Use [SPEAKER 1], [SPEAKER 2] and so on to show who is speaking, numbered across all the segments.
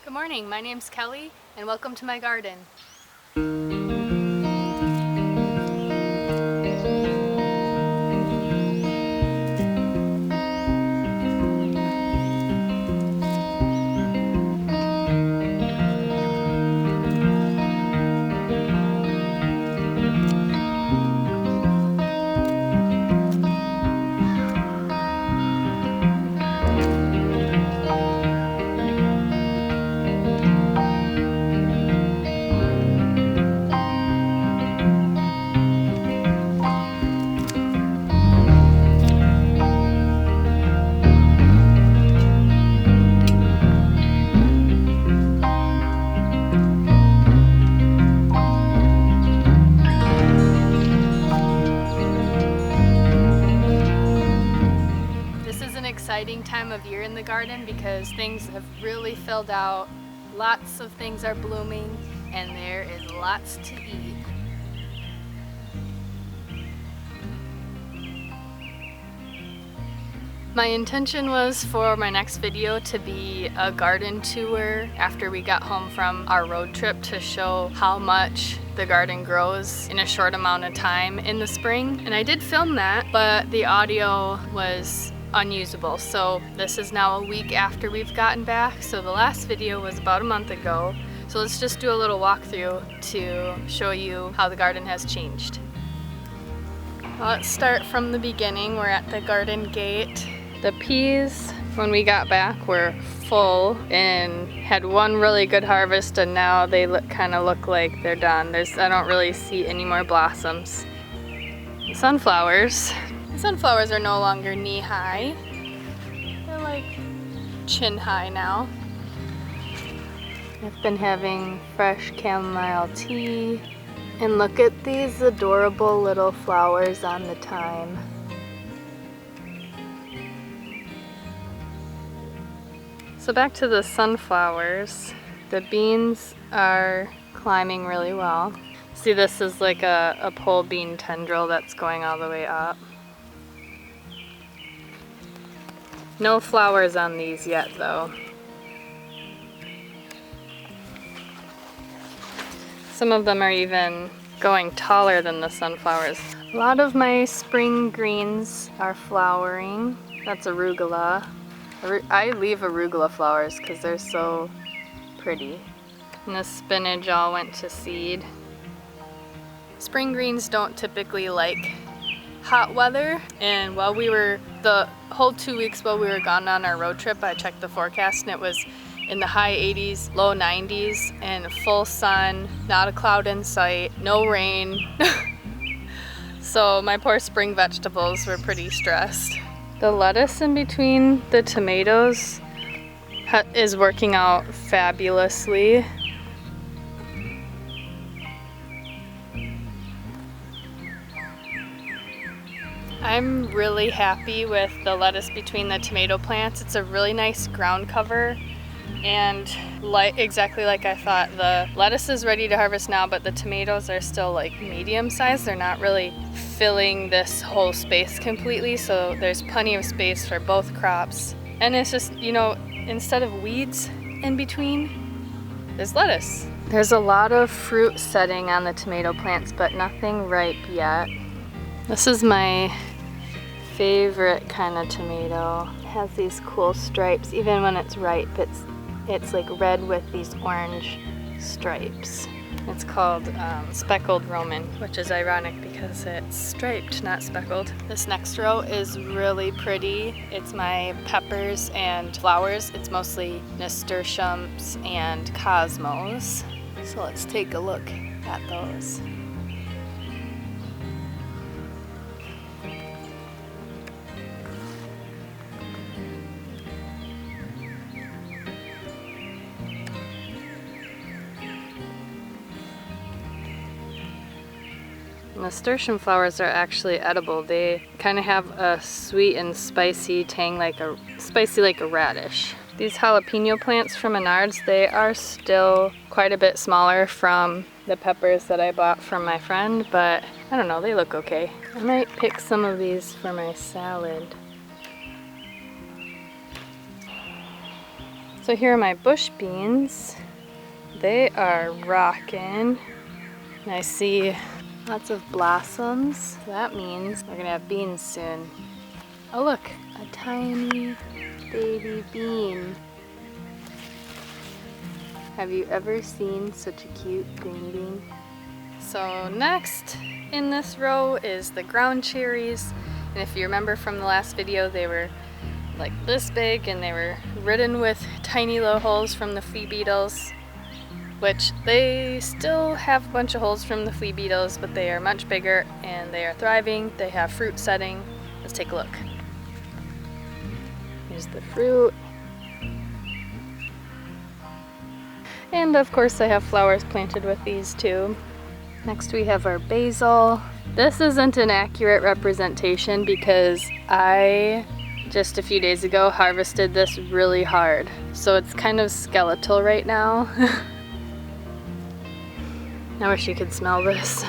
[SPEAKER 1] Good morning, my name's Kelly and welcome to my garden. Exciting time of year in the garden because things have really filled out. Lots of things are blooming and there is lots to eat. My intention was for my next video to be a garden tour after we got home from our road trip to show how much the garden grows in a short amount of time in the spring. And I did film that, but the audio was unusable. So this is now a week after we've gotten back. So the last video was about a month ago. So let's just do a little walkthrough to show you how the garden has changed. Well, let's start from the beginning. We're at the garden gate. The peas, when we got back, were full and had one really good harvest, and now they kind of look like they're done. I don't really see any more blossoms. The sunflowers are no longer knee-high. They're like chin-high now. I've been having fresh chamomile tea. And look at these adorable little flowers on the thyme. So back to the sunflowers. The beans are climbing really well. See, this is like a pole bean tendril that's going all the way up. No flowers on these yet though. Some of them are even going taller than the sunflowers. A lot of my spring greens are flowering. That's arugula. I leave arugula flowers because they're so pretty. And the spinach all went to seed. Spring greens don't typically like hot weather, and the whole 2 weeks while we were gone on our road trip, I checked the forecast and it was in the high 80s, low 90s, and full sun, not a cloud in sight, no rain. So my poor spring vegetables were pretty stressed. The lettuce in between the tomatoes is working out fabulously. I'm really happy with the lettuce between the tomato plants. It's a really nice ground cover, and exactly like I thought. The lettuce is ready to harvest now, but the tomatoes are still like medium sized. They're not really filling this whole space completely, so there's plenty of space for both crops. And it's just, you know, instead of weeds in between, there's lettuce. There's a lot of fruit setting on the tomato plants, but nothing ripe yet. This is my favorite kind of tomato. It has these cool stripes. Even when it's ripe, it's like red with these orange stripes. It's called speckled Roman, which is ironic because it's striped, not speckled. This next row is really pretty. It's my peppers and flowers. It's mostly nasturtiums and cosmos. So let's take a look at those. Nasturtium flowers are actually edible. They kind of have a sweet and spicy tang, spicy like a radish. These jalapeno plants from Menards, they are still quite a bit smaller from the peppers that I bought from my friend, but I don't know, they look okay. I might pick some of these for my salad. So here are my bush beans. They are rocking. And I see lots of blossoms. That means we're gonna have beans soon. Oh look, a tiny baby bean. Have you ever seen such a cute green bean? So next in this row is the ground cherries. And if you remember from the last video, they were like this big and they were ridden with tiny little holes from the flea beetles, which they still have a bunch of holes from the flea beetles, but they are much bigger and they are thriving. They have fruit setting. Let's take a look. Here's the fruit. And of course I have flowers planted with these too. Next we have our basil. This isn't an accurate representation because I just a few days ago harvested this really hard. So it's kind of skeletal right now. I wish you could smell this.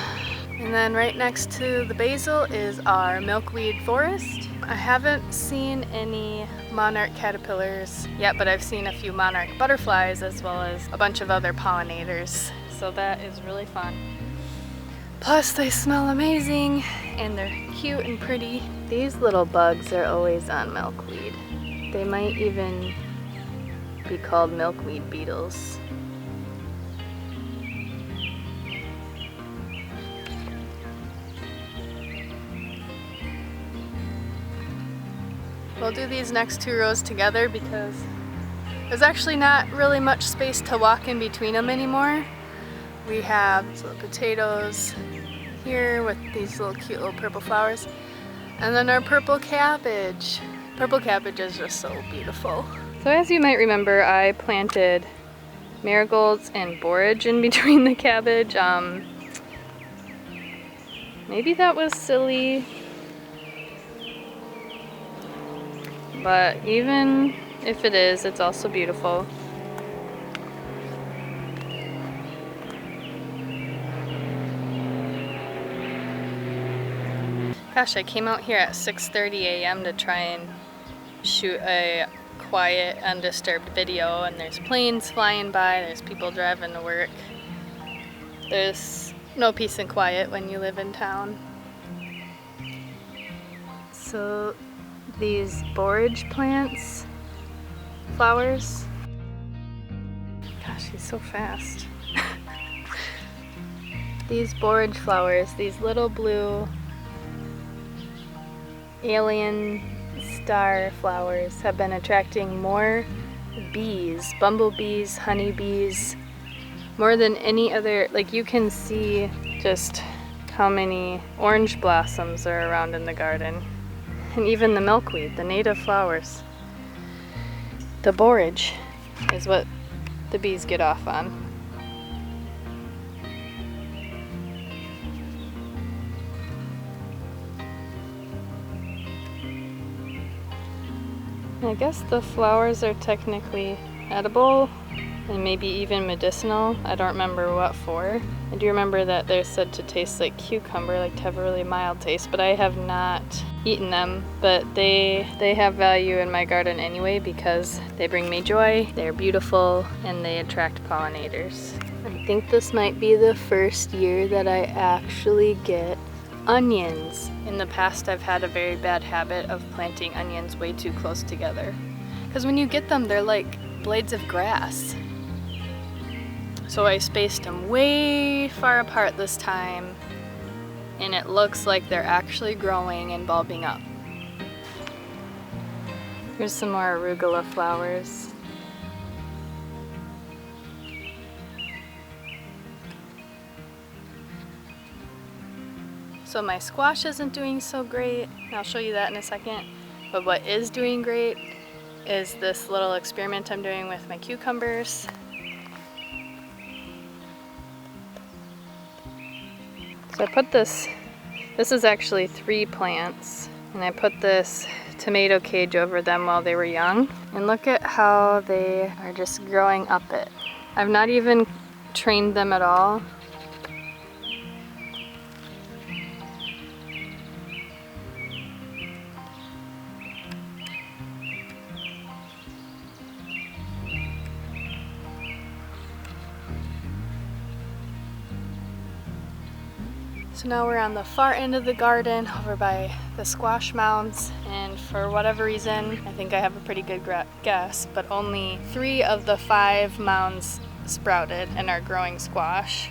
[SPEAKER 1] And then right next to the basil is our milkweed forest. I haven't seen any monarch caterpillars yet, but I've seen a few monarch butterflies as well as a bunch of other pollinators. So that is really fun. Plus they smell amazing and they're cute and pretty. These little bugs are always on milkweed. They might even be called milkweed beetles. We'll do these next two rows together because there's actually not really much space to walk in between them anymore. We have little potatoes here with these little cute little purple flowers. And then our purple cabbage. Purple cabbage is just so beautiful. So as you might remember, I planted marigolds and borage in between the cabbage. Maybe that was silly. But even if it is, it's also beautiful. Gosh, I came out here at 6:30 a.m. to try and shoot a quiet, undisturbed video, and there's planes flying by, there's people driving to work. There's no peace and quiet when you live in town. So these borage plants, flowers. Gosh, he's so fast. These borage flowers, these little blue alien star flowers have been attracting more bees, bumblebees, honeybees, more than any other. Like, you can see just how many orange blossoms are around in the garden. And even the milkweed, the native flowers. The borage is what the bees get off on. I guess the flowers are technically edible and maybe even medicinal. I don't remember what for. I do remember that they're said to taste like cucumber, like to have a really mild taste, but I have not eaten them. But they have value in my garden anyway because they bring me joy, they're beautiful, and they attract pollinators. I think this might be the first year that I actually get onions. In the past, I've had a very bad habit of planting onions way too close together. Because when you get them, they're like blades of grass. So I spaced them way far apart this time, and it looks like they're actually growing and bulbing up. Here's some more arugula flowers. So my squash isn't doing so great. I'll show you that in a second. But what is doing great is this little experiment I'm doing with my cucumbers. So I put this is actually 3 plants, and I put this tomato cage over them while they were young. And look at how they are just growing up it. I've not even trained them at all. So now we're on the far end of the garden over by the squash mounds, and for whatever reason, I think I have a pretty good guess, but only 3 of the 5 mounds sprouted and are growing squash.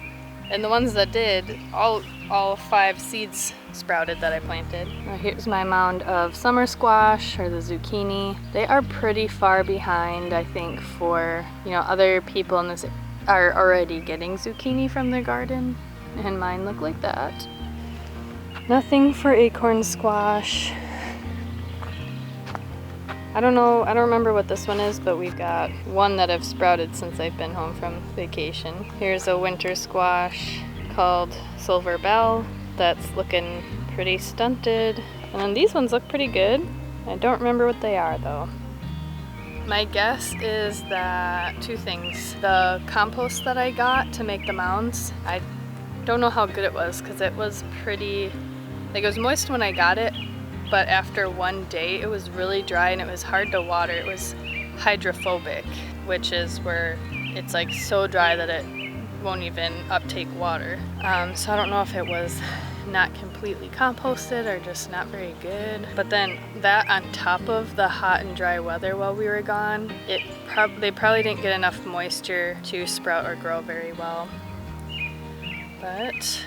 [SPEAKER 1] And the ones that did, all 5 seeds sprouted that I planted. Now here's my mound of summer squash, or the zucchini. They are pretty far behind, I think, for, you know, other people in this are already getting zucchini from their garden, and mine look like that. Nothing for acorn squash. I don't remember what this one is, but we've got one that have sprouted since I've been home from vacation. Here's a winter squash called Silver Bell that's looking pretty stunted. And then these ones look pretty good. I don't remember what they are though. My guess is that 2 things. The compost that I got to make the mounds, I don't know how good it was because it was pretty, like, it was moist when I got it, but after 1 day it was really dry and it was hard to water. It was hydrophobic, which is where it's like so dry that it won't even uptake water. So I don't know if it was not completely composted or just not very good. But then that on top of the hot and dry weather while we were gone, they probably didn't get enough moisture to sprout or grow very well. But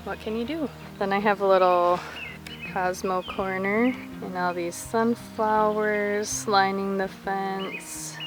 [SPEAKER 1] what can you do? Then I have a little Cosmo corner and all these sunflowers lining the fence.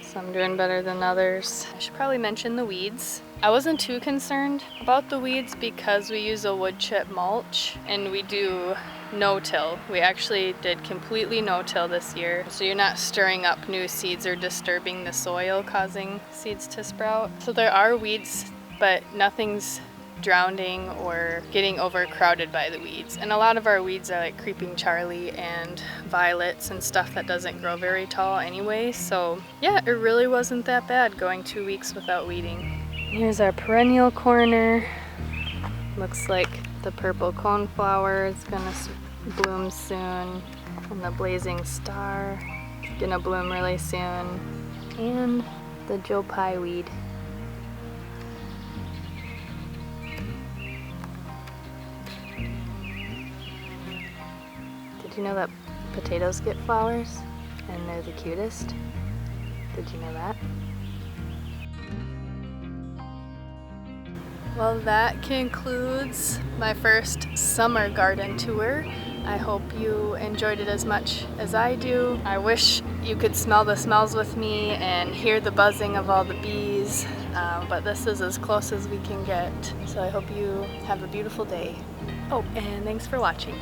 [SPEAKER 1] Some doing better than others. I should probably mention the weeds. I wasn't too concerned about the weeds because we use a wood chip mulch and we do no-till. We actually did completely no-till this year, so you're not stirring up new seeds or disturbing the soil, causing seeds to sprout. So there are weeds, but nothing's drowning or getting overcrowded by the weeds. And a lot of our weeds are like creeping Charlie and violets and stuff that doesn't grow very tall anyway. So yeah, it really wasn't that bad going 2 weeks without weeding. Here's our perennial corner. Looks like the purple coneflower is gonna bloom soon, and the blazing star is gonna bloom really soon, and the Joe Pye weed. Did you know that potatoes get flowers and they're the cutest? Did you know that? Well, that concludes my first summer garden tour. I hope you enjoyed it as much as I do. I wish you could smell the smells with me and hear the buzzing of all the bees, but this is as close as we can get. So I hope you have a beautiful day. Oh, and thanks for watching.